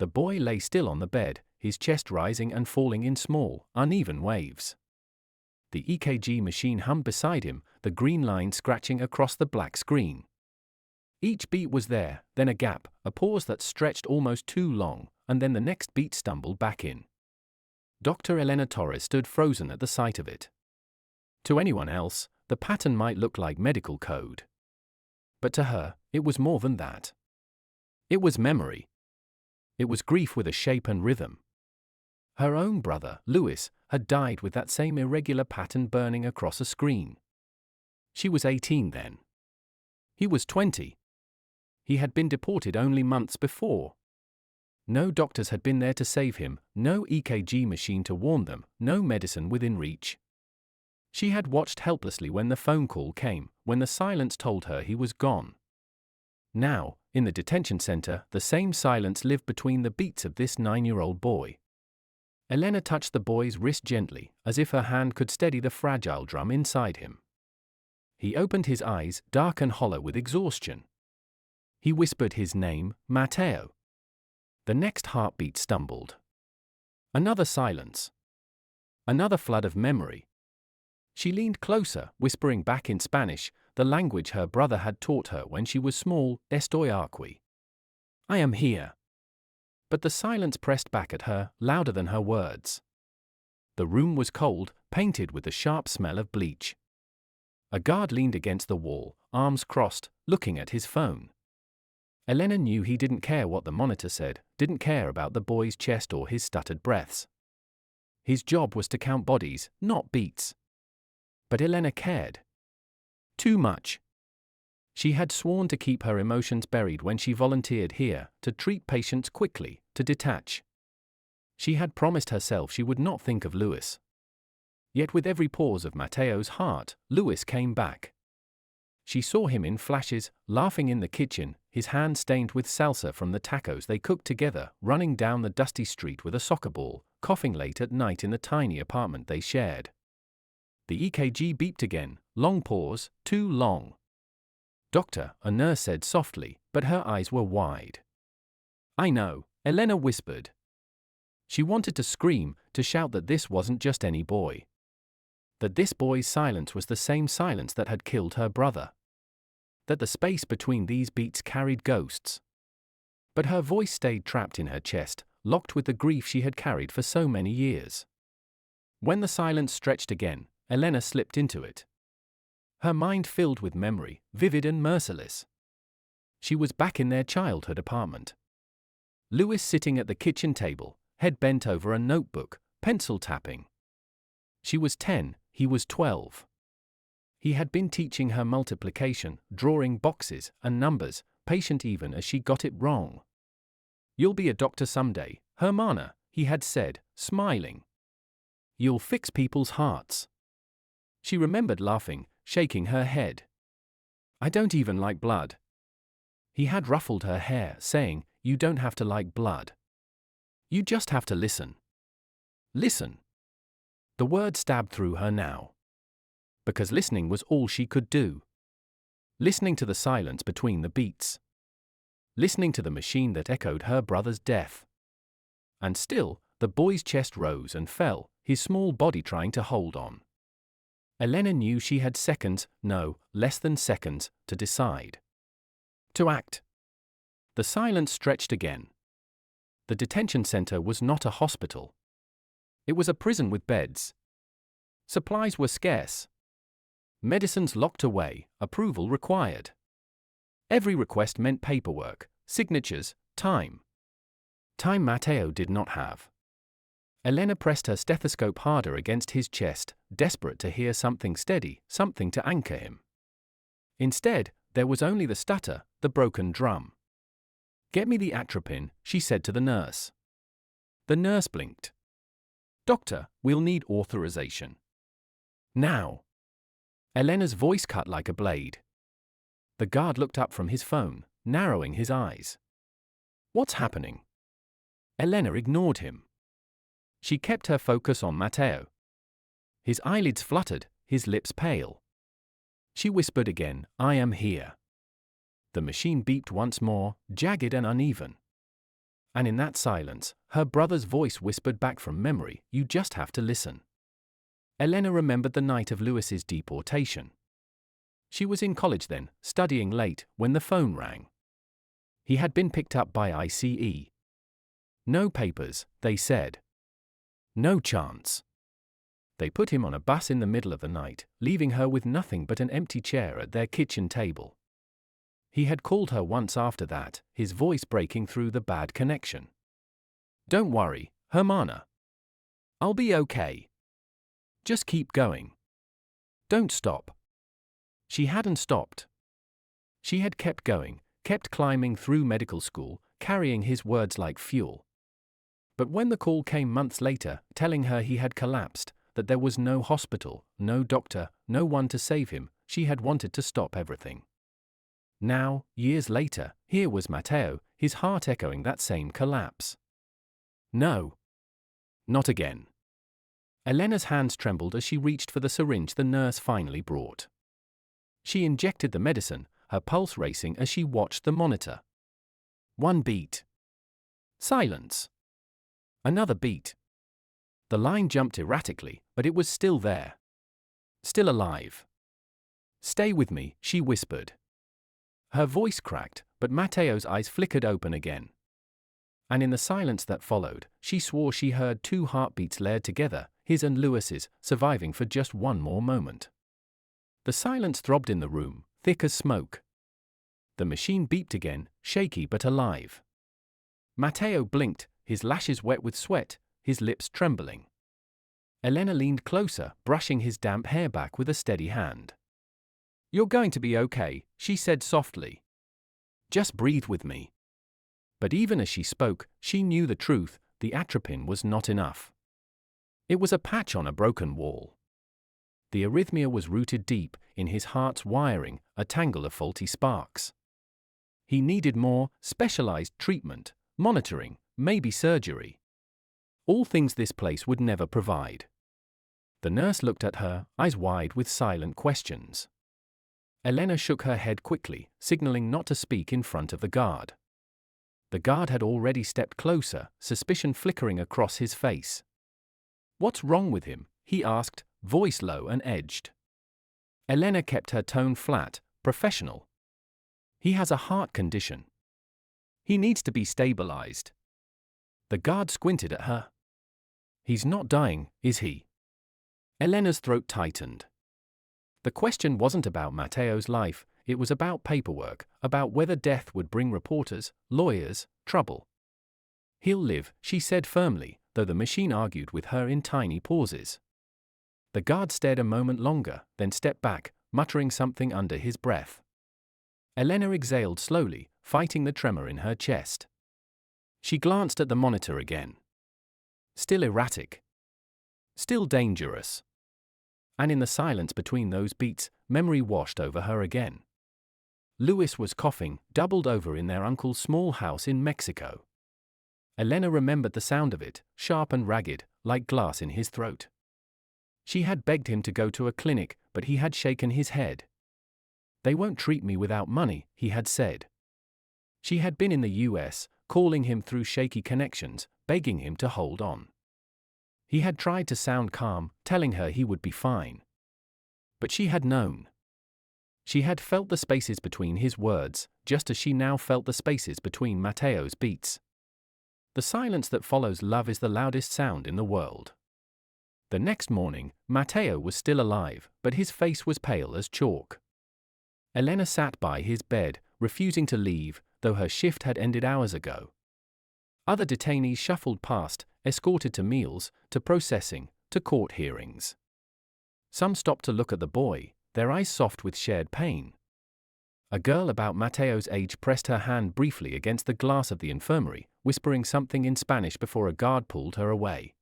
The boy lay still on the bed, his chest rising and falling in small, uneven waves. The EKG machine hummed beside him, the green line scratching across the black screen. Each beat was there, then a gap, a pause that stretched almost too long, and then the next beat stumbled back in. Dr. Elena Torres stood frozen at the sight of it. To anyone else, the pattern might look like medical code. But to her, it was more than that. It was memory. It was grief with a shape and rhythm. Her own brother, Louis, had died with that same irregular pattern burning across a screen. She was 18 then. He was 20. He had been deported only months before. No doctors had been there to save him, no EKG machine to warn them, no medicine within reach. She had watched helplessly when the phone call came, when the silence told her he was gone. Now, in the detention center, the same silence lived between the beats of this 9-year-old boy. Elena touched the boy's wrist gently, as if her hand could steady the fragile drum inside him. He opened his eyes, dark and hollow with exhaustion. He whispered his name, Mateo. The next heartbeat stumbled. Another silence. Another flood of memory. She leaned closer, whispering back in Spanish, the language her brother had taught her when she was small, Estoy aquí. I am here. But the silence pressed back at her, louder than her words. The room was cold, painted with the sharp smell of bleach. A guard leaned against the wall, arms crossed, looking at his phone. Elena knew he didn't care what the monitor said, didn't care about the boy's chest or his stuttered breaths. His job was to count bodies, not beats. But Elena cared. Too much. She had sworn to keep her emotions buried when she volunteered here, to treat patients quickly, to detach. She had promised herself she would not think of Louis. Yet with every pause of Mateo's heart, Louis came back. She saw him in flashes, laughing in the kitchen, his hand stained with salsa from the tacos they cooked together, running down the dusty street with a soccer ball, coughing late at night in the tiny apartment they shared. The EKG beeped again, long pause, too long. Doctor, a nurse said softly, but her eyes were wide. I know, Elena whispered. She wanted to scream, to shout that this wasn't just any boy. That this boy's silence was the same silence that had killed her brother. That the space between these beats carried ghosts. But her voice stayed trapped in her chest, locked with the grief she had carried for so many years. When the silence stretched again, Elena slipped into it. Her mind filled with memory, vivid and merciless. She was back in their childhood apartment. Louis sitting at the kitchen table, head bent over a notebook, pencil tapping. She was 10, he was 12. He had been teaching her multiplication, drawing boxes and numbers, patient even as she got it wrong. You'll be a doctor someday, Hermana, he had said, smiling. You'll fix people's hearts. She remembered laughing, shaking her head. I don't even like blood. He had ruffled her hair, saying, you don't have to like blood. You just have to listen. Listen. The word stabbed through her now. Because listening was all she could do. Listening to the silence between the beats. Listening to the machine that echoed her brother's death. And still, the boy's chest rose and fell, his small body trying to hold on. Elena knew she had seconds, no, less than seconds, to decide. To act. The silence stretched again. The detention center was not a hospital. It was a prison with beds. Supplies were scarce. Medicines locked away, approval required. Every request meant paperwork, signatures, time. Time Mateo did not have. Elena pressed her stethoscope harder against his chest, desperate to hear something steady, something to anchor him. Instead, there was only the stutter, the broken drum. Get me the atropine, she said to the nurse. The nurse blinked. Doctor, we'll need authorization. Now. Elena's voice cut like a blade. The guard looked up from his phone, narrowing his eyes. What's happening? Elena ignored him. She kept her focus on Mateo. His eyelids fluttered, his lips pale. She whispered again, I am here. The machine beeped once more, jagged and uneven. And in that silence, her brother's voice whispered back from memory, "You just have to listen." Elena remembered the night of Lewis's deportation. She was in college then, studying late, when the phone rang. He had been picked up by ICE. No papers, they said. No chance. They put him on a bus in the middle of the night, leaving her with nothing but an empty chair at their kitchen table. He had called her once after that, his voice breaking through the bad connection. "Don't worry, Hermana. I'll be okay. Just keep going. Don't stop." She hadn't stopped. She had kept going, kept climbing through medical school, carrying his words like fuel. But when the call came months later, telling her he had collapsed, that there was no hospital, no doctor, no one to save him, she had wanted to stop everything. Now, years later, here was Matteo, his heart echoing that same collapse. No. Not again. Elena's hands trembled as she reached for the syringe the nurse finally brought. She injected the medicine, her pulse racing as she watched the monitor. One beat. Silence. Another beat. The line jumped erratically, but it was still there. Still alive. "Stay with me," she whispered. Her voice cracked, but Matteo's eyes flickered open again. And in the silence that followed, she swore she heard two heartbeats layered together, his and Lewis's, surviving for just one more moment. The silence throbbed in the room, thick as smoke. The machine beeped again, shaky but alive. Matteo blinked, his lashes wet with sweat, his lips trembling. Elena leaned closer, brushing his damp hair back with a steady hand. "You're going to be okay," she said softly. "Just breathe with me." But even as she spoke, she knew the truth, the atropine was not enough. It was a patch on a broken wall. The arrhythmia was rooted deep, in his heart's wiring, a tangle of faulty sparks. He needed more, specialized treatment, monitoring, maybe surgery. All things this place would never provide. The nurse looked at her, eyes wide with silent questions. Elena shook her head quickly, signaling not to speak in front of the guard. The guard had already stepped closer, suspicion flickering across his face. "What's wrong with him?" he asked, voice low and edged. Elena kept her tone flat, professional. "He has a heart condition. He needs to be stabilized." The guard squinted at her. "He's not dying, is he?" Elena's throat tightened. The question wasn't about Matteo's life, it was about paperwork, about whether death would bring reporters, lawyers, trouble. "He'll live," she said firmly, though the machine argued with her in tiny pauses. The guard stared a moment longer, then stepped back, muttering something under his breath. Elena exhaled slowly, fighting the tremor in her chest. She glanced at the monitor again. Still erratic. Still dangerous. And in the silence between those beats, memory washed over her again. Lewis was coughing, doubled over in their uncle's small house in Mexico. Elena remembered the sound of it, sharp and ragged, like glass in his throat. She had begged him to go to a clinic, but he had shaken his head. "They won't treat me without money," he had said. She had been in the US, calling him through shaky connections, begging him to hold on. He had tried to sound calm, telling her he would be fine. But she had known. She had felt the spaces between his words, just as she now felt the spaces between Matteo's beats. The silence that follows love is the loudest sound in the world. The next morning, Matteo was still alive, but his face was pale as chalk. Elena sat by his bed, refusing to leave, though her shift had ended hours ago. Other detainees shuffled past, escorted to meals, to processing, to court hearings. Some stopped to look at the boy, their eyes soft with shared pain. A girl about Matteo's age pressed her hand briefly against the glass of the infirmary, whispering something in Spanish before a guard pulled her away.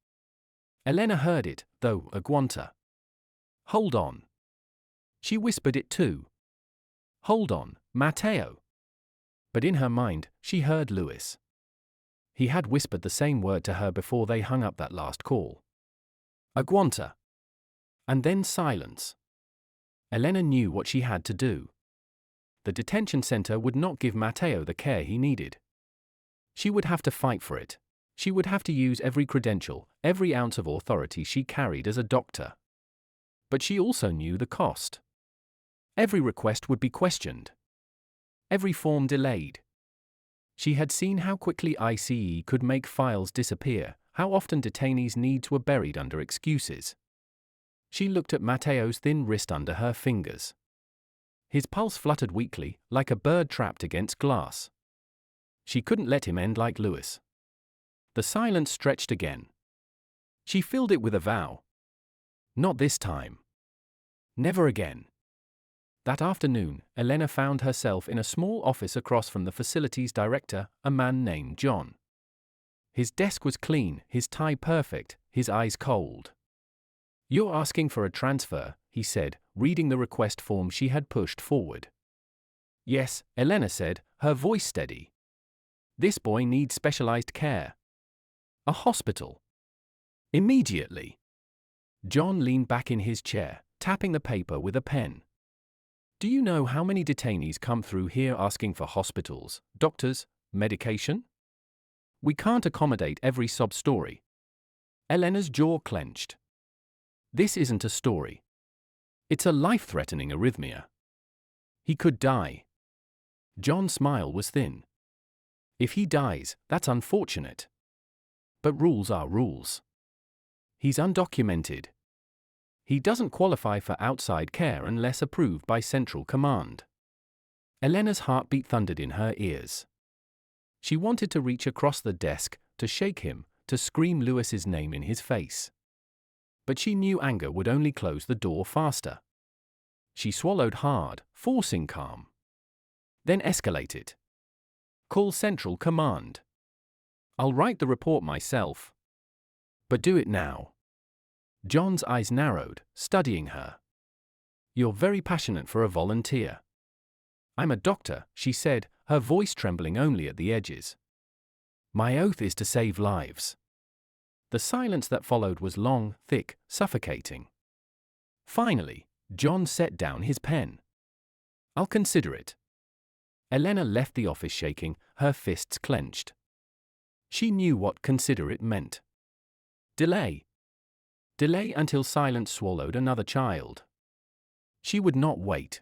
Elena heard it, though, aguanta. "Hold on." She whispered it too. "Hold on, Matteo." But in her mind, she heard Lewis. He had whispered the same word to her before they hung up that last call. Aguanta. And then silence. Elena knew what she had to do. The detention center would not give Matteo the care he needed. She would have to fight for it. She would have to use every credential, every ounce of authority she carried as a doctor. But she also knew the cost. Every request would be questioned. Every form delayed. She had seen how quickly ICE could make files disappear, how often detainees' needs were buried under excuses. She looked at Matteo's thin wrist under her fingers. His pulse fluttered weakly, like a bird trapped against glass. She couldn't let him end like Lewis. The silence stretched again. She filled it with a vow. Not this time. Never again. That afternoon, Elena found herself in a small office across from the facility's director, a man named John. His desk was clean, his tie perfect, his eyes cold. "You're asking for a transfer," he said, reading the request form she had pushed forward. "Yes," Elena said, her voice steady. "This boy needs specialized care. A hospital. Immediately." John leaned back in his chair, tapping the paper with a pen. "Do you know how many detainees come through here asking for hospitals, doctors, medication? We can't accommodate every sob story." Elena's jaw clenched. "This isn't a story. It's a life-threatening arrhythmia. He could die." John's smile was thin. "If he dies, that's unfortunate. But rules are rules. He's undocumented. He doesn't qualify for outside care unless approved by Central Command." Elena's heartbeat thundered in her ears. She wanted to reach across the desk, to shake him, to scream Lewis's name in his face. But she knew anger would only close the door faster. She swallowed hard, forcing calm. Then escalate it. "Call Central Command. I'll write the report myself. But do it now." John's eyes narrowed, studying her. "You're very passionate for a volunteer." "I'm a doctor," she said, her voice trembling only at the edges. "My oath is to save lives." The silence that followed was long, thick, suffocating. Finally, John set down his pen. "I'll consider it." Elena left the office shaking, her fists clenched. She knew what "consider it" meant. Delay. Delay until silence swallowed another child. She would not wait.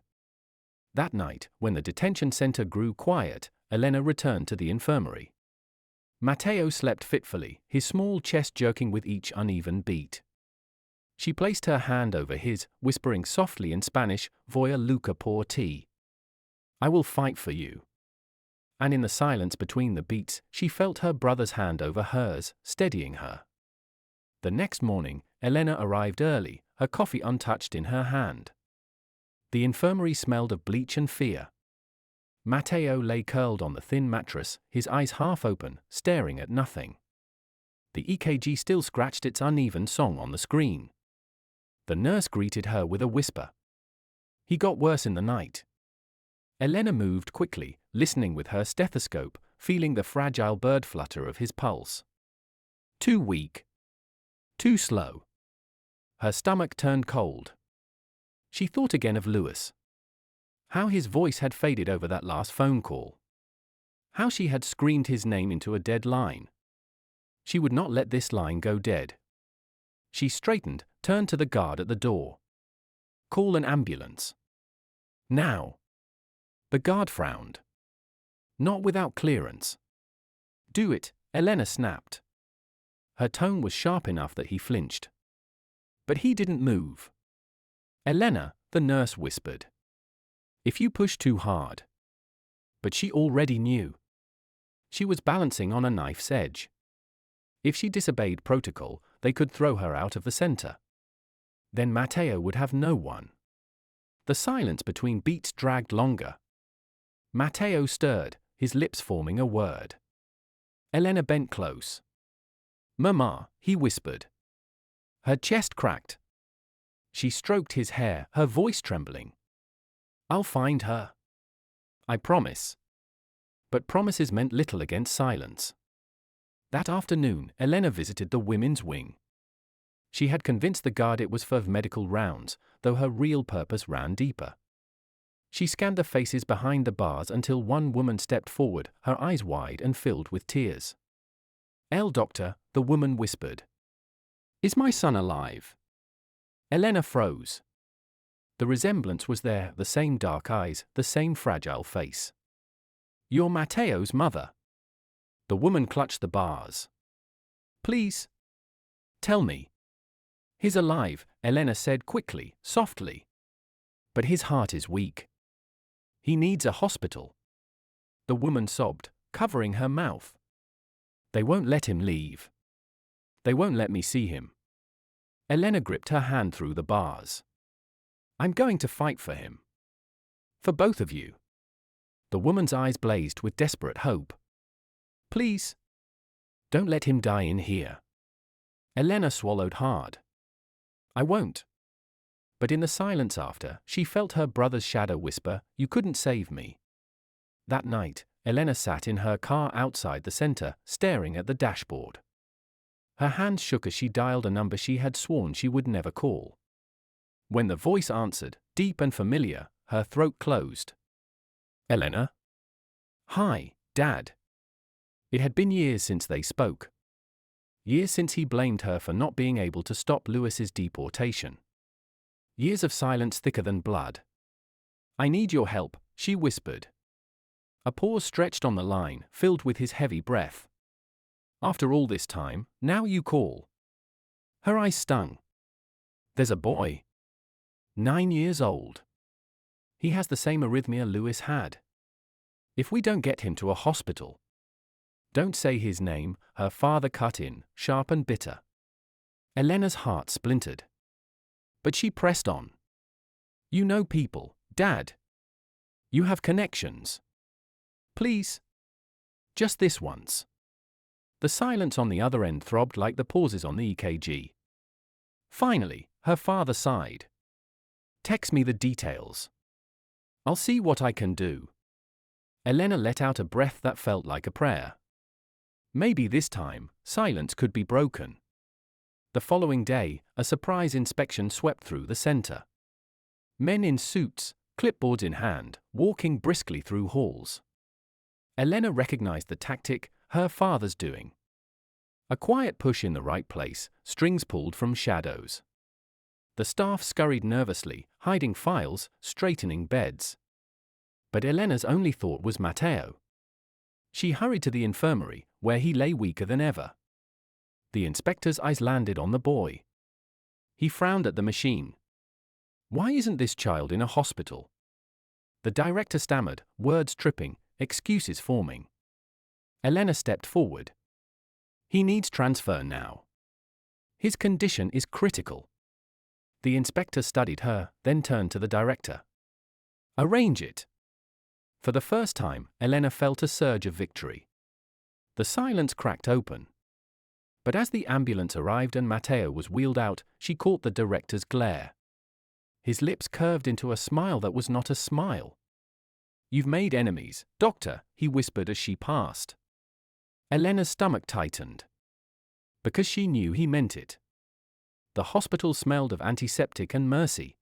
That night, when the detention center grew quiet, Elena returned to the infirmary. Matteo slept fitfully, his small chest jerking with each uneven beat. She placed her hand over his, whispering softly in Spanish, "Voy a luchar por ti. I will fight for you." And in the silence between the beats, she felt her brother's hand over hers, steadying her. The next morning, Elena arrived early, her coffee untouched in her hand. The infirmary smelled of bleach and fear. Matteo lay curled on the thin mattress, his eyes half open, staring at nothing. The EKG still scratched its uneven song on the screen. The nurse greeted her with a whisper. "He got worse in the night." Elena moved quickly, listening with her stethoscope, feeling the fragile bird flutter of his pulse. Too weak. Too slow. Her stomach turned cold. She thought again of Lewis. How his voice had faded over that last phone call. How she had screamed his name into a dead line. She would not let this line go dead. She straightened, turned to the guard at the door. "Call an ambulance. Now." The guard frowned. "Not without clearance." "Do it," Elena snapped. Her tone was sharp enough that he flinched. But he didn't move. "Elena," the nurse whispered. "If you push too hard." But she already knew. She was balancing on a knife's edge. If she disobeyed protocol, they could throw her out of the center. Then Matteo would have no one. The silence between beats dragged longer. Matteo stirred, his lips forming a word. Elena bent close. "Mama," he whispered. Her chest cracked. She stroked his hair, her voice trembling. "I'll find her. I promise." But promises meant little against silence. That afternoon, Elena visited the women's wing. She had convinced the guard it was for medical rounds, though her real purpose ran deeper. She scanned the faces behind the bars until one woman stepped forward, her eyes wide and filled with tears. Doctor," the woman whispered. "Is my son alive?" Elena froze. The resemblance was there, the same dark eyes, the same fragile face. "You're Matteo's mother." The woman clutched the bars. "Please. Tell me." "He's alive," Elena said quickly, softly. "But his heart is weak. He needs a hospital." The woman sobbed, covering her mouth. "They won't let him leave. They won't let me see him." Elena gripped her hand through the bars. "I'm going to fight for him. For both of you." The woman's eyes blazed with desperate hope. "Please. Don't let him die in here." Elena swallowed hard. "I won't." But in the silence after, she felt her brother's shadow whisper, "You couldn't save me." That night, Elena sat in her car outside the center, staring at the dashboard. Her hands shook as she dialed a number she had sworn she would never call. When the voice answered, deep and familiar, her throat closed. "Elena?" "Hi, Dad." It had been years since they spoke. Years since he blamed her for not being able to stop Lewis's deportation. Years of silence thicker than blood. "I need your help," she whispered. A pause stretched on the line, filled with his heavy breath. "After all this time, now you call." Her eyes stung. "There's a boy. 9 years old. He has the same arrhythmia Lewis had. If we don't get him to a hospital—" "Don't say his name," her father cut in, sharp and bitter. Elena's heart splintered. But she pressed on. "You know people, Dad. You have connections. Please. Just this once." The silence on the other end throbbed like the pauses on the EKG. Finally, her father sighed. "Text me the details. I'll see what I can do." Elena let out a breath that felt like a prayer. Maybe this time, silence could be broken. The following day, a surprise inspection swept through the center. Men in suits, clipboards in hand, walking briskly through halls. Elena recognized the tactic, her father's doing. A quiet push in the right place, strings pulled from shadows. The staff scurried nervously, hiding files, straightening beds. But Elena's only thought was Matteo. She hurried to the infirmary, where he lay weaker than ever. The inspector's eyes landed on the boy. He frowned at the machine. "Why isn't this child in a hospital?" The director stammered, words tripping, excuses forming. Elena stepped forward. "He needs transfer now. His condition is critical." The inspector studied her, then turned to the director. "Arrange it." For the first time, Elena felt a surge of victory. The silence cracked open. But as the ambulance arrived and Matteo was wheeled out, she caught the director's glare. His lips curved into a smile that was not a smile. "You've made enemies, Doctor," he whispered as she passed. Elena's stomach tightened. Because she knew he meant it. The hospital smelled of antiseptic and mercy.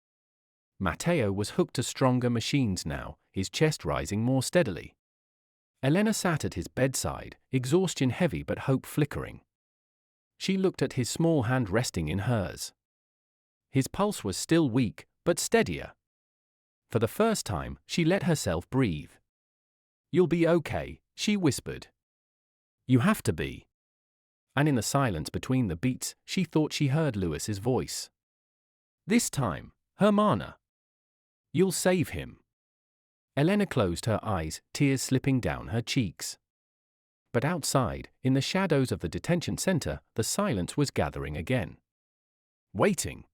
Matteo was hooked to stronger machines now, his chest rising more steadily. Elena sat at his bedside, exhaustion heavy but hope flickering. She looked at his small hand resting in hers. His pulse was still weak, but steadier. For the first time, she let herself breathe. "You'll be okay," she whispered. "You have to be." And in the silence between the beats, she thought she heard Lewis's voice. "This time, Hermana. You'll save him." Elena closed her eyes, tears slipping down her cheeks. But outside, in the shadows of the detention center, the silence was gathering again. Waiting.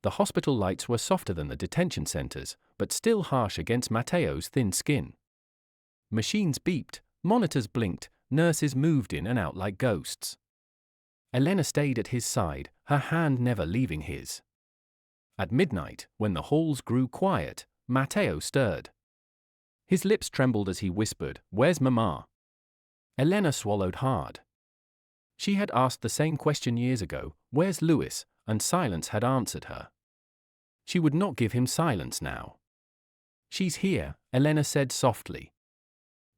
The hospital lights were softer than the detention centers, but still harsh against Matteo's thin skin. Machines beeped, monitors blinked, nurses moved in and out like ghosts. Elena stayed at his side, her hand never leaving his. At midnight, when the halls grew quiet, Matteo stirred. His lips trembled as he whispered, "Where's Mama?" Elena swallowed hard. She had asked the same question years ago, "Where's Lewis?" and silence had answered her. She would not give him silence now. She's here, Elena said softly.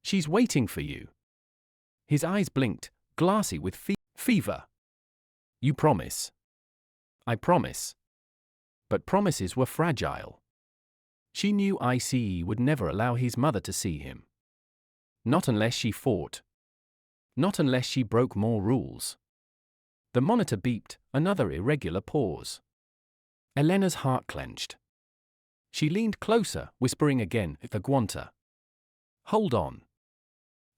She's waiting for you. His eyes blinked, glassy with fever. You promise? I promise. But promises were fragile. She knew ICE would never allow his mother to see him. Not unless she fought. Not unless she broke more rules. The monitor beeped, another irregular pause. Elena's heart clenched. She leaned closer, whispering again, the Guanta. Hold on.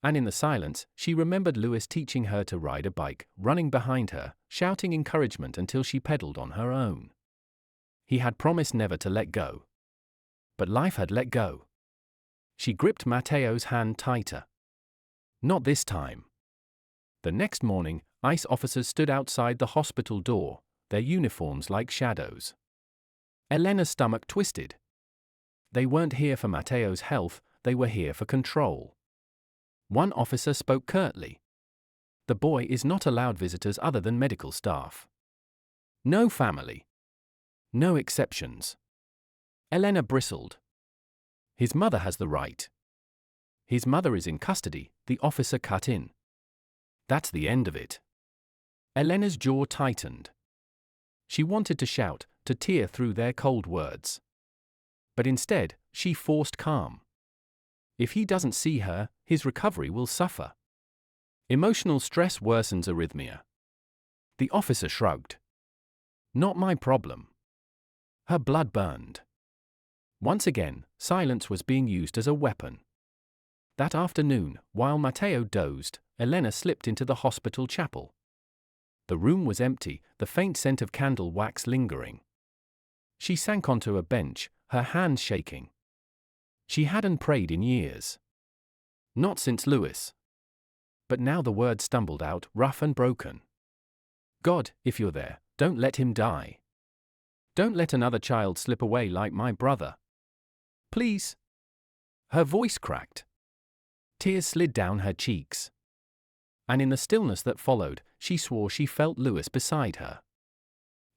And in the silence, she remembered Lewis teaching her to ride a bike, running behind her, shouting encouragement until she pedaled on her own. He had promised never to let go. But life had let go. She gripped Matteo's hand tighter. Not this time. The next morning, ICE officers stood outside the hospital door, their uniforms like shadows. Elena's stomach twisted. They weren't here for Matteo's health, they were here for control. One officer spoke curtly. The boy is not allowed visitors other than medical staff. No family. No exceptions. Elena bristled. His mother has the right. His mother is in custody, the officer cut in. That's the end of it. Elena's jaw tightened. She wanted to shout, to tear through their cold words. But instead, she forced calm. If he doesn't see her, his recovery will suffer. Emotional stress worsens arrhythmia. The officer shrugged. Not my problem. Her blood burned. Once again, silence was being used as a weapon. That afternoon, while Matteo dozed, Elena slipped into the hospital chapel. The room was empty, the faint scent of candle wax lingering. She sank onto a bench, her hands shaking. She hadn't prayed in years. Not since Lewis. But now the words stumbled out, rough and broken. God, if you're there, don't let him die. Don't let another child slip away like my brother. Please. Her voice cracked. Tears slid down her cheeks. And in the stillness that followed, she swore she felt Lewis beside her.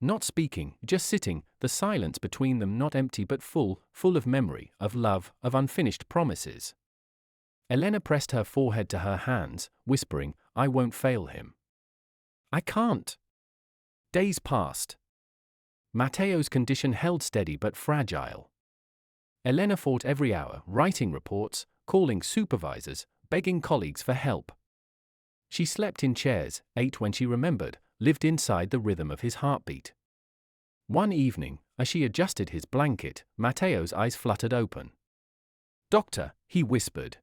Not speaking, just sitting, the silence between them not empty but full of memory, of love, of unfinished promises. Elena pressed her forehead to her hands, whispering, I won't fail him. I can't. Days passed. Matteo's condition held steady but fragile. Elena fought every hour, writing reports, calling supervisors, begging colleagues for help. She slept in chairs, ate when she remembered, lived inside the rhythm of his heartbeat. One evening, as she adjusted his blanket, Matteo's eyes fluttered open. Doctor, he whispered.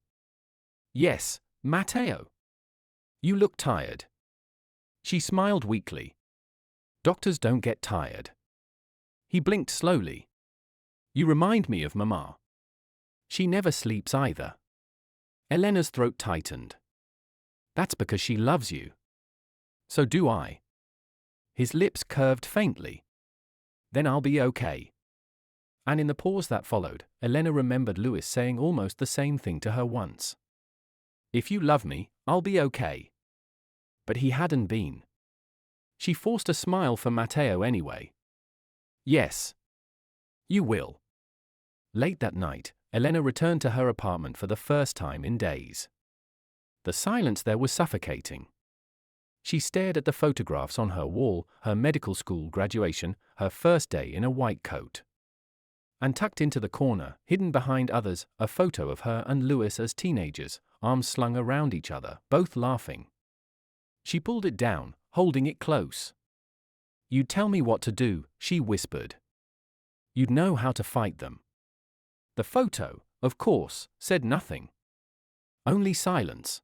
Yes, Matteo. You look tired. She smiled weakly. Doctors don't get tired. He blinked slowly. You remind me of Mama. She never sleeps either. Elena's throat tightened. That's because she loves you. So do I. His lips curved faintly. Then I'll be okay. And in the pause that followed, Elena remembered Lewis saying almost the same thing to her once. If you love me, I'll be okay. But he hadn't been. She forced a smile for Matteo anyway. Yes. You will. Late that night, Elena returned to her apartment for the first time in days. The silence there was suffocating. She stared at the photographs on her wall, her medical school graduation, her first day in a white coat. And tucked into the corner, hidden behind others, a photo of her and Lewis as teenagers, arms slung around each other, both laughing. She pulled it down, holding it close. You'd tell me what to do, she whispered. You'd know how to fight them. The photo, of course, said nothing. Only silence.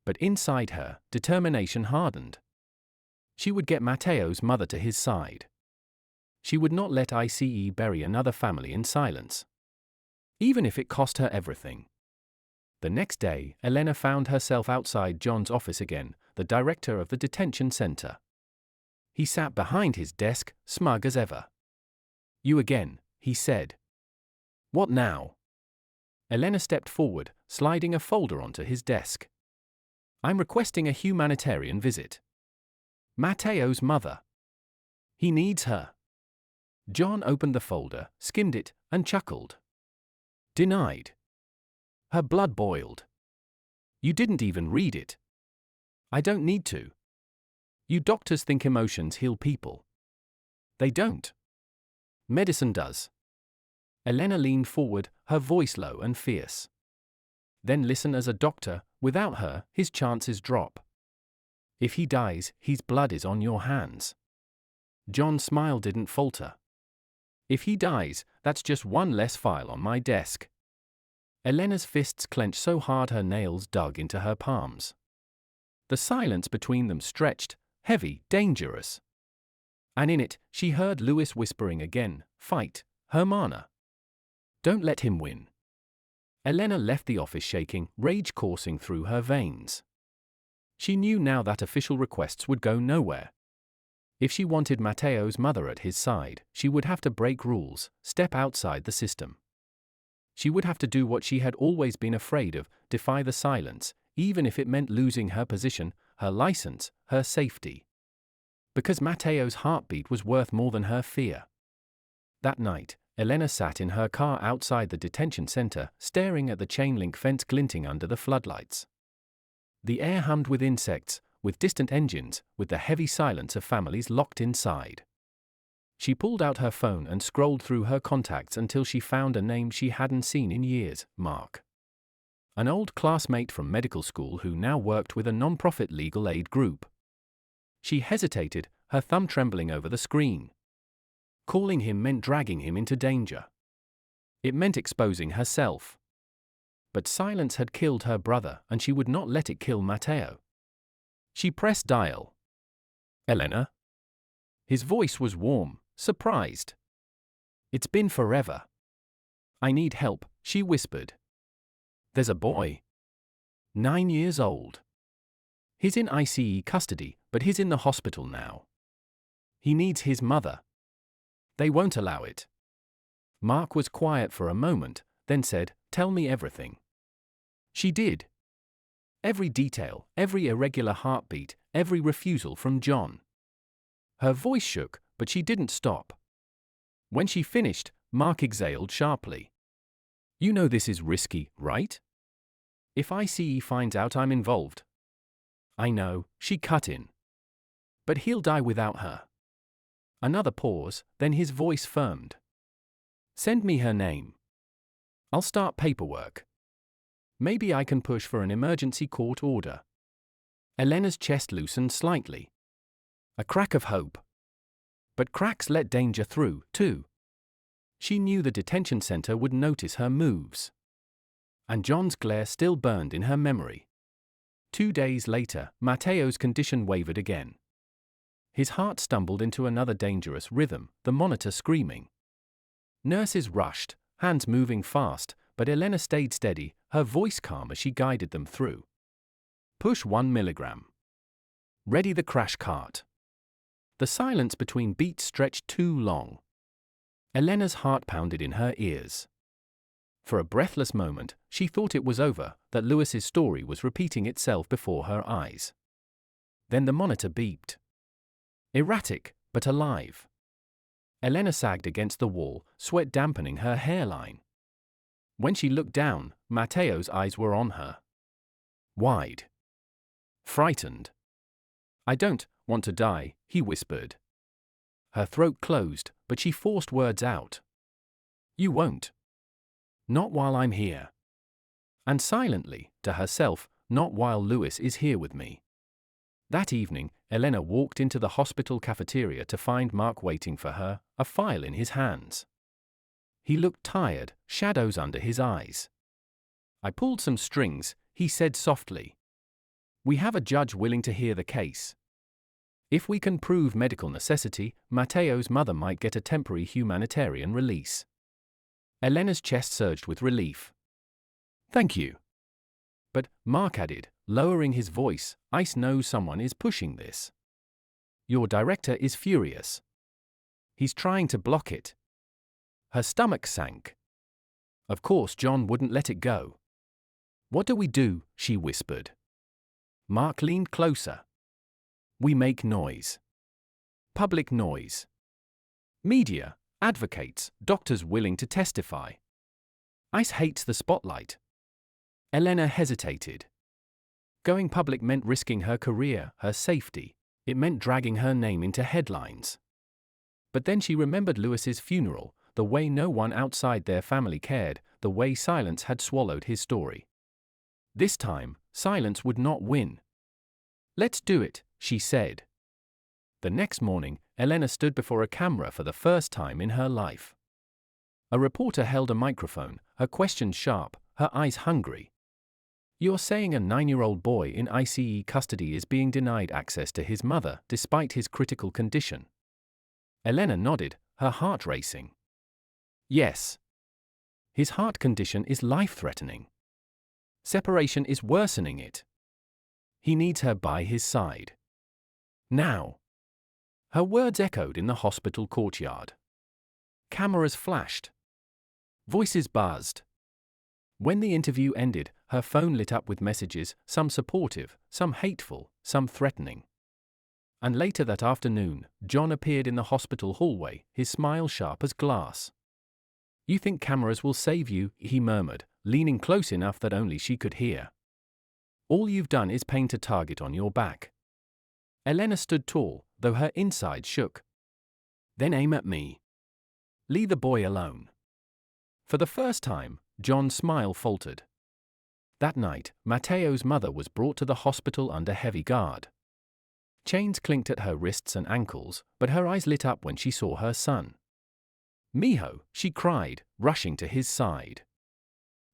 But inside her, determination hardened. She would get Matteo's mother to his side. She would not let ICE bury another family in silence. Even if it cost her everything. The next day, Elena found herself outside John's office again, the director of the detention center. He sat behind his desk, smug as ever. You again, he said. What now? Elena stepped forward, sliding a folder onto his desk. I'm requesting a humanitarian visit. Matteo's mother. He needs her. John opened the folder, skimmed it, and chuckled. Denied. Her blood boiled. You didn't even read it. I don't need to. You doctors think emotions heal people. They don't. Medicine does. Elena leaned forward, her voice low and fierce. Then listen, as a doctor, without her, his chances drop. If he dies, his blood is on your hands. John's smile didn't falter. If he dies, that's just one less file on my desk. Elena's fists clenched so hard her nails dug into her palms. The silence between them stretched, heavy, dangerous. And in it, she heard Lewis whispering again, "Fight, Hermana. Don't let him win." Elena left the office shaking, rage coursing through her veins. She knew now that official requests would go nowhere. If she wanted Matteo's mother at his side, she would have to break rules, step outside the system. She would have to do what she had always been afraid of, defy the silence, even if it meant losing her position, her license, her safety. Because Matteo's heartbeat was worth more than her fear. That night, Elena sat in her car outside the detention center, staring at the chain-link fence glinting under the floodlights. The air hummed with insects, with distant engines, with the heavy silence of families locked inside. She pulled out her phone and scrolled through her contacts until she found a name she hadn't seen in years, Mark. An old classmate from medical school who now worked with a non-profit legal aid group. She hesitated, her thumb trembling over the screen. Calling him meant dragging him into danger. It meant exposing herself. But silence had killed her brother, and she would not let it kill Matteo. She pressed dial. "Elena?" His voice was warm, surprised. "It's been forever." "I need help," she whispered. "There's a boy. 9 years old. He's in ICE custody, but he's in the hospital now. He needs his mother. They won't allow it." Mark was quiet for a moment, then said, "Tell me everything." She did. Every detail, every irregular heartbeat, every refusal from John. Her voice shook, but she didn't stop. When she finished, Mark exhaled sharply. "You know this is risky, right? If ICE finds out I'm involved." "I know," she cut in. "But he'll die without her." Another pause, then his voice firmed. "Send me her name. I'll start paperwork. Maybe I can push for an emergency court order." Elena's chest loosened slightly. A crack of hope. But cracks let danger through, too. She knew the detention center would notice her moves. And John's glare still burned in her memory. 2 days later, Matteo's condition wavered again. His heart stumbled into another dangerous rhythm, the monitor screaming. Nurses rushed, hands moving fast, but Elena stayed steady, her voice calm as she guided them through. "Push 1 milligram. Ready the crash cart." The silence between beats stretched too long. Elena's heart pounded in her ears. For a breathless moment, she thought it was over, that Lewis's story was repeating itself before her eyes. Then the monitor beeped. Erratic, but alive. Elena sagged against the wall, sweat dampening her hairline. When she looked down, Matteo's eyes were on her. Wide. Frightened. "I don't want to die," he whispered. Her throat closed, but she forced words out. "You won't. Not while I'm here." And silently, to herself, "Not while Lewis is here with me." That evening, Elena walked into the hospital cafeteria to find Mark waiting for her, a file in his hands. He looked tired, shadows under his eyes. "I pulled some strings," he said softly. "We have a judge willing to hear the case. If we can prove medical necessity, Matteo's mother might get a temporary humanitarian release." Elena's chest surged with relief. "Thank you." "But," Mark added, lowering his voice, "I know someone is pushing this. Your director is furious. He's trying to block it." Her stomach sank. Of course John wouldn't let it go. "What do we do?" she whispered. Mark leaned closer. "We make noise. Public noise. Media, advocates, doctors willing to testify. Ice hates the spotlight. Elena hesitated. Going public meant risking her career, her safety. It meant dragging her name into headlines. But then she remembered Lewis's funeral, the way no one outside their family cared, the way silence had swallowed his story. This time, silence would not win. "Let's do it," she said. The next morning, Elena stood before a camera for the first time in her life. A reporter held a microphone, her questions sharp, her eyes hungry. "You're saying a 9-year-old boy in ICE custody is being denied access to his mother despite his critical condition?" Elena nodded, her heart racing. "Yes. His heart condition is life-threatening. Separation is worsening it. He needs her by his side. Now." Her words echoed in the hospital courtyard. Cameras flashed. Voices buzzed. When the interview ended, her phone lit up with messages, some supportive, some hateful, some threatening. And later that afternoon, John appeared in the hospital hallway, his smile sharp as glass. "You think cameras will save you?" he murmured, leaning close enough that only she could hear. "All you've done is paint a target on your back." Elena stood tall, though her insides shook. "Then aim at me. Leave the boy alone." For the first time, John's smile faltered. That night, Matteo's mother was brought to the hospital under heavy guard. Chains clinked at her wrists and ankles, but her eyes lit up when she saw her son. "Mijo," she cried, rushing to his side.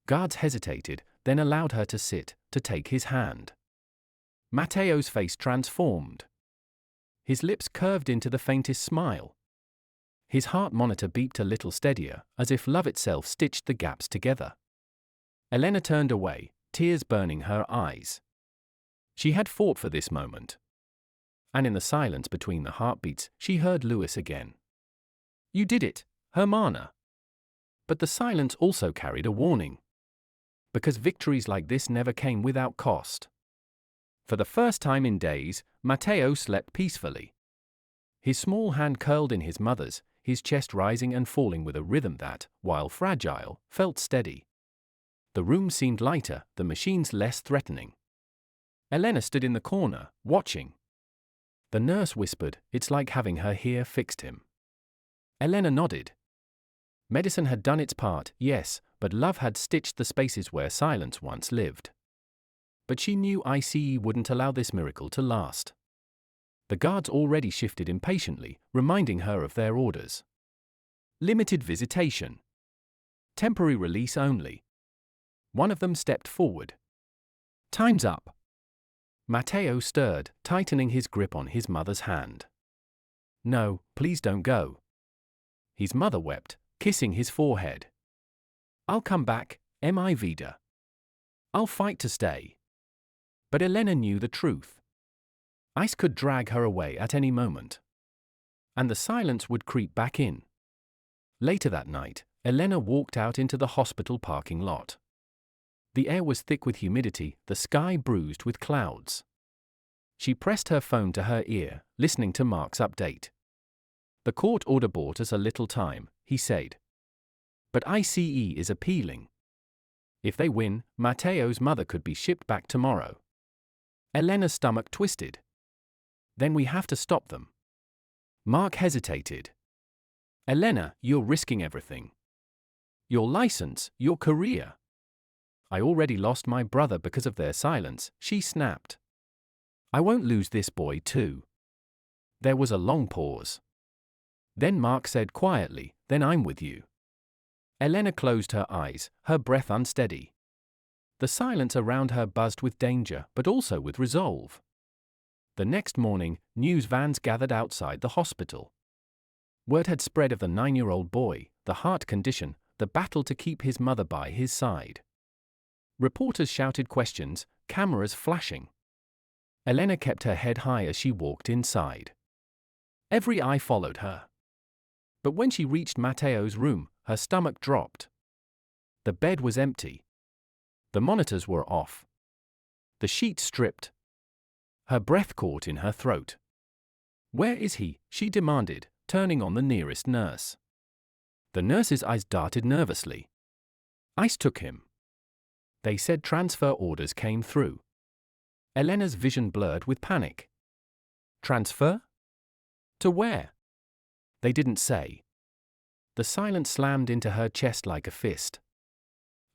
Guards hesitated, then allowed her to sit, to take his hand. Matteo's face transformed. His lips curved into the faintest smile. His heart monitor beeped a little steadier, as if love itself stitched the gaps together. Elena turned away, tears burning her eyes. She had fought for this moment. And in the silence between the heartbeats, she heard Lewis again. "You did it, Hermana." But the silence also carried a warning. Because victories like this never came without cost. For the first time in days, Matteo slept peacefully. His small hand curled in his mother's, his chest rising and falling with a rhythm that, while fragile, felt steady. The room seemed lighter, the machines less threatening. Elena stood in the corner, watching. The nurse whispered, "It's like having her here fixed him." Elena nodded. Medicine had done its part, yes, but love had stitched the spaces where silence once lived. But she knew ICE wouldn't allow this miracle to last. The guards already shifted impatiently, reminding her of their orders. Limited visitation. Temporary release only. One of them stepped forward. "Time's up." Matteo stirred, tightening his grip on his mother's hand. "No, please don't go." His mother wept, kissing his forehead. "I'll come back, mi vida. I'll fight to stay." But Elena knew the truth. Ice could drag her away at any moment. And the silence would creep back in. Later that night, Elena walked out into the hospital parking lot. The air was thick with humidity, the sky bruised with clouds. She pressed her phone to her ear, listening to Mark's update. "The court order bought us a little time," he said. "But ICE is appealing. If they win, Matteo's mother could be shipped back tomorrow." Elena's stomach twisted. "Then we have to stop them." Mark hesitated. "Elena, you're risking everything. Your license, your career." "I already lost my brother because of their silence," she snapped. "I won't lose this boy too." There was a long pause. Then Mark said quietly, "Then I'm with you." Elena closed her eyes, her breath unsteady. The silence around her buzzed with danger, but also with resolve. The next morning, news vans gathered outside the hospital. Word had spread of the 9-year-old boy, the heart condition, the battle to keep his mother by his side. Reporters shouted questions, cameras flashing. Elena kept her head high as she walked inside. Every eye followed her. But when she reached Matteo's room, her stomach dropped. The bed was empty. The monitors were off. The sheets stripped. Her breath caught in her throat. "Where is he?" she demanded, turning on the nearest nurse. The nurse's eyes darted nervously. ICE took him. They said transfer orders came through. Elena's vision blurred with panic. Transfer? To where? They didn't say. The silence slammed into her chest like a fist.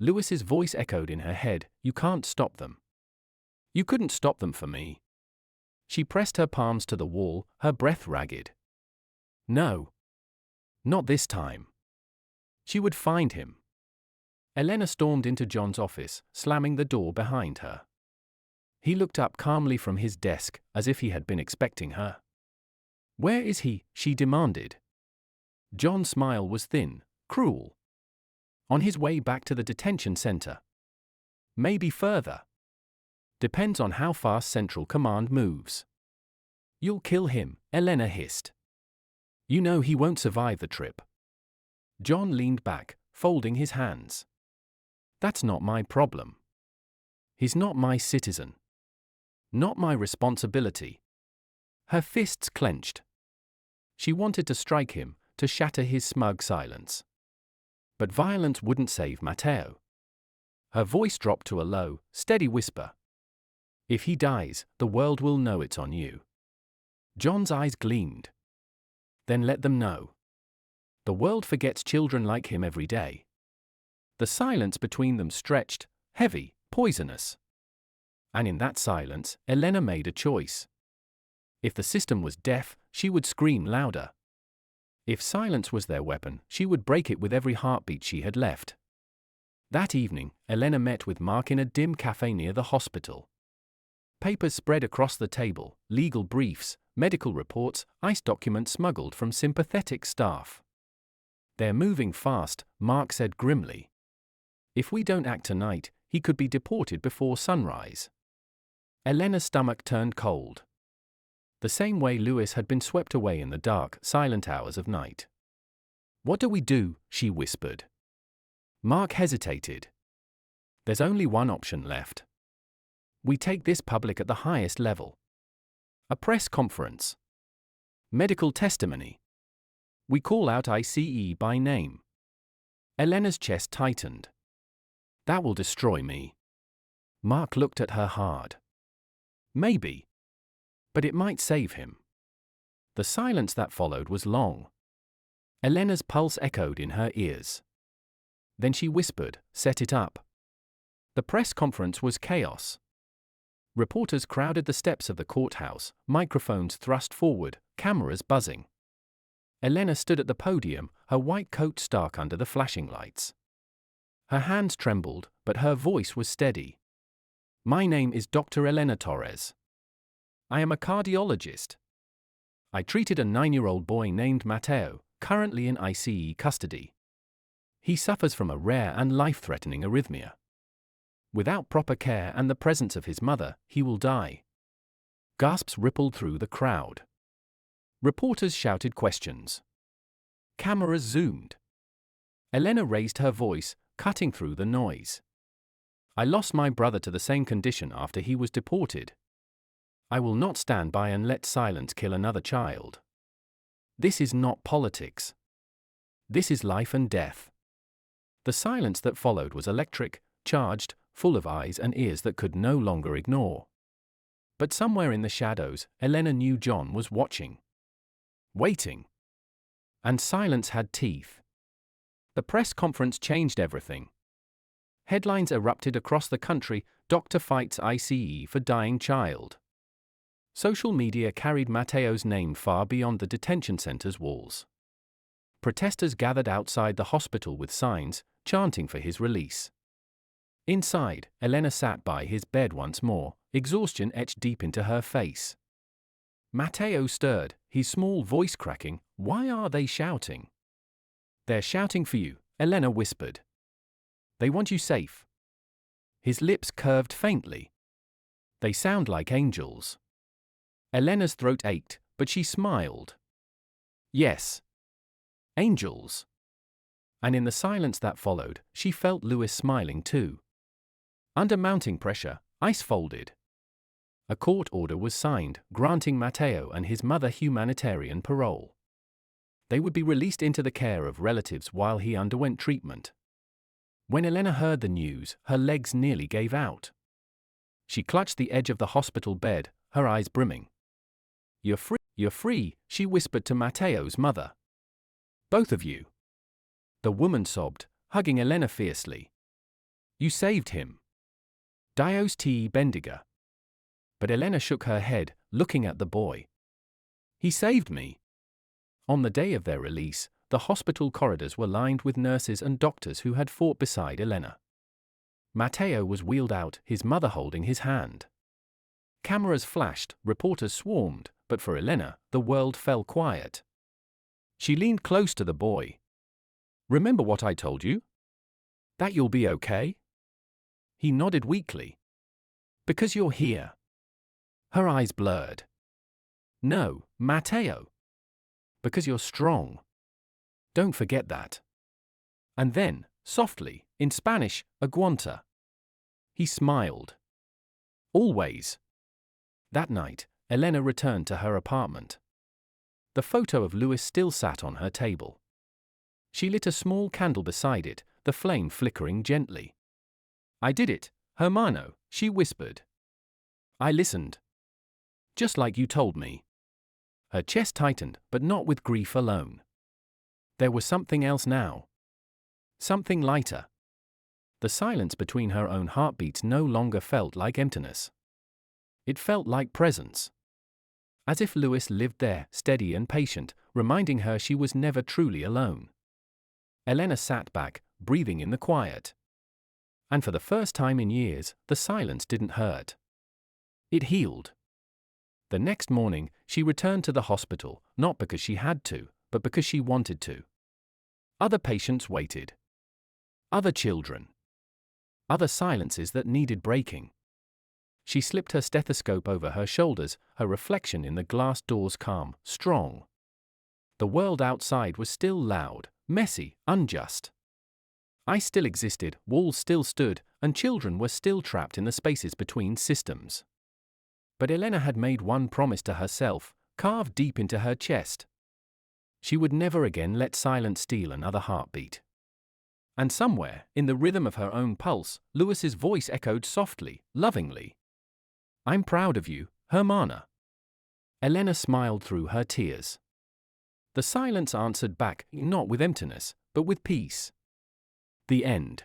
Lewis's voice echoed in her head, "You can't stop them. You couldn't stop them for me." She pressed her palms to the wall, her breath ragged. No. Not this time. She would find him. Elena stormed into John's office, slamming the door behind her. He looked up calmly from his desk, as if he had been expecting her. "Where is he?" she demanded. John's smile was thin, cruel. "On his way back to the detention center. Maybe further. Depends on how fast Central Command moves." "You'll kill him," Elena hissed. "You know he won't survive the trip." John leaned back, folding his hands. "That's not my problem. He's not my citizen. Not my responsibility." Her fists clenched. She wanted to strike him, to shatter his smug silence. But violence wouldn't save Matteo. Her voice dropped to a low, steady whisper. "If he dies, the world will know it's on you." John's eyes gleamed. "Then let them know. The world forgets children like him every day." The silence between them stretched, heavy, poisonous. And in that silence, Elena made a choice. If the system was deaf, she would scream louder. If silence was their weapon, she would break it with every heartbeat she had left. That evening, Elena met with Mark in a dim cafe near the hospital. Papers spread across the table, legal briefs, medical reports, ICE documents smuggled from sympathetic staff. "They're moving fast," Mark said grimly. "If we don't act tonight, he could be deported before sunrise." Elena's stomach turned cold. The same way Lewis had been swept away in the dark, silent hours of night. "What do we do?" she whispered. Mark hesitated. "There's only one option left. We take this public at the highest level. A press conference. Medical testimony. We call out ICE by name." Elena's chest tightened. "That will destroy me." Mark looked at her hard. "Maybe. But it might save him." The silence that followed was long. Elena's pulse echoed in her ears. Then she whispered, "Set it up." The press conference was chaos. Reporters crowded the steps of the courthouse, microphones thrust forward, cameras buzzing. Elena stood at the podium, her white coat stark under the flashing lights. Her hands trembled, but her voice was steady. "My name is Dr. Elena Torres. I am a cardiologist. I treated a 9-year-old boy named Matteo, currently in ICE custody. He suffers from a rare and life-threatening arrhythmia. Without proper care and the presence of his mother, he will die." Gasps rippled through the crowd. Reporters shouted questions. Cameras zoomed. Elena raised her voice, cutting through the noise. "I lost my brother to the same condition after he was deported. I will not stand by and let silence kill another child. This is not politics. This is life and death." The silence that followed was electric, charged, full of eyes and ears that could no longer ignore. But somewhere in the shadows, Elena knew John was watching. Waiting. And silence had teeth. The press conference changed everything. Headlines erupted across the country, "Doctor fights ICE for dying child." Social media carried Matteo's name far beyond the detention center's walls. Protesters gathered outside the hospital with signs, chanting for his release. Inside, Elena sat by his bed once more, exhaustion etched deep into her face. Matteo stirred, his small voice cracking. "Why are they shouting?" "They're shouting for you," Elena whispered. "They want you safe." His lips curved faintly. "They sound like angels." Elena's throat ached, but she smiled. "Yes. Angels." And in the silence that followed, she felt Lewis smiling too. Under mounting pressure, ICE folded. A court order was signed, granting Matteo and his mother humanitarian parole. They would be released into the care of relatives while he underwent treatment. When Elena heard the news, her legs nearly gave out. She clutched the edge of the hospital bed, her eyes brimming. You're free, she whispered to Matteo's mother. Both of you. The woman sobbed, hugging Elena fiercely. You saved him. Dios te bendiga. But Elena shook her head, looking at the boy. He saved me. On the day of their release, the hospital corridors were lined with nurses and doctors who had fought beside Elena. Matteo was wheeled out, his mother holding his hand. Cameras flashed, reporters swarmed, but for Elena, the world fell quiet. She leaned close to the boy. Remember what I told you? That you'll be okay? He nodded weakly. Because you're here. Her eyes blurred. No, Matteo. Because you're strong. Don't forget that. And then, softly, in Spanish, aguanta. He smiled. Always. That night, Elena returned to her apartment. The photo of Luis still sat on her table. She lit a small candle beside it, the flame flickering gently. I did it, hermano, she whispered. I listened. Just like you told me. Her chest tightened, but not with grief alone. There was something else now. Something lighter. The silence between her own heartbeats no longer felt like emptiness. It felt like presence. As if Luis lived there, steady and patient, reminding her she was never truly alone. Elena sat back, breathing in the quiet. And for the first time in years, the silence didn't hurt. It healed. The next morning, she returned to the hospital, not because she had to, but because she wanted to. Other patients waited. Other children. Other silences that needed breaking. She slipped her stethoscope over her shoulders, her reflection in the glass doors calm, strong. The world outside was still loud, messy, unjust. Ice still existed, walls still stood, and children were still trapped in the spaces between systems. But Elena had made one promise to herself, carved deep into her chest. She would never again let silence steal another heartbeat. And somewhere, in the rhythm of her own pulse, Luis's voice echoed softly, lovingly. I'm proud of you, Hermana. Elena smiled through her tears. The silence answered back, not with emptiness, but with peace. The end.